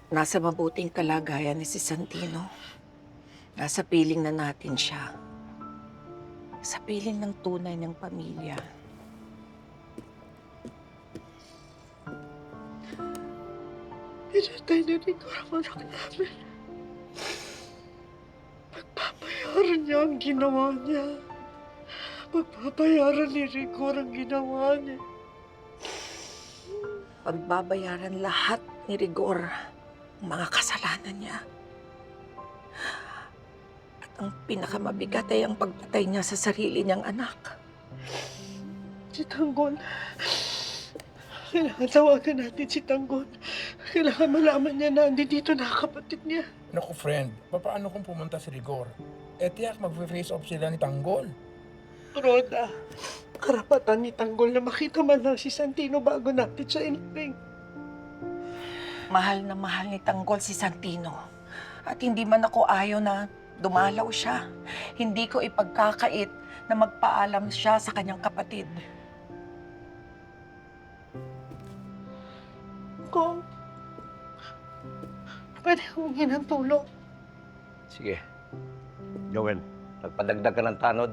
nasa mabuting kalagayan ni si Santino. Nasa piling na natin siya. Sa piling ng tunay ng pamilya. Pinatay na ni Cora ang anak namin. Pagpapayaran niya ang ginawa niya. Pagpapayaran ni Rigor ang ginawa niya. Pagbabayaran lahat ni Rigor ang mga kasalanan niya. At ang pinakamabigat ay ang pagpatay niya sa sarili niyang anak. Si Tanggol. Kailangan tawagan natin si Tanggol. Kailangan malaman niya na dito na ang kapatid niya. Naku, friend, paano kung pumunta si Rigor? Tiyak mag-face off sila ni Tanggol. Roda, karapatan ni Tanggol na makita man lang si Santino bago natin siya ilibing. Mahal na mahal ni Tanggol si Santino. At hindi man ako ayaw na dumalaw siya. Hindi ko ipagkakait na magpaalam siya sa kanyang kapatid. Kung pwede humingi ng tulong. Sige. Joel, nagpadagdag ka ng tanod.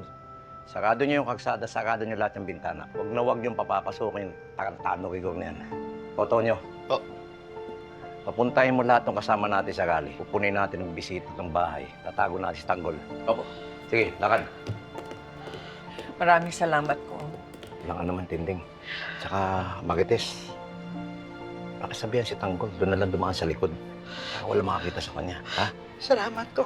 Sarado niyo yung kalsada, sarado niyo lahat ng bintana. Huwag na huwag niyong papapasukin yung tarantado Rigor na yan. Toto niyo. Oh. Papuntahin mo lahat ng kasama natin sa rally. Pupunin natin ng bisita ng bahay. Tatago natin si Tanggol. Opo. Sige, lakad. Maraming salamat ko. Walang naman tinding. Tsaka, Marites. Pakisabihan si Tanggol, doon na lang dumaan sa likod. Para wala makakita sa kanya, ha? Salamat ko.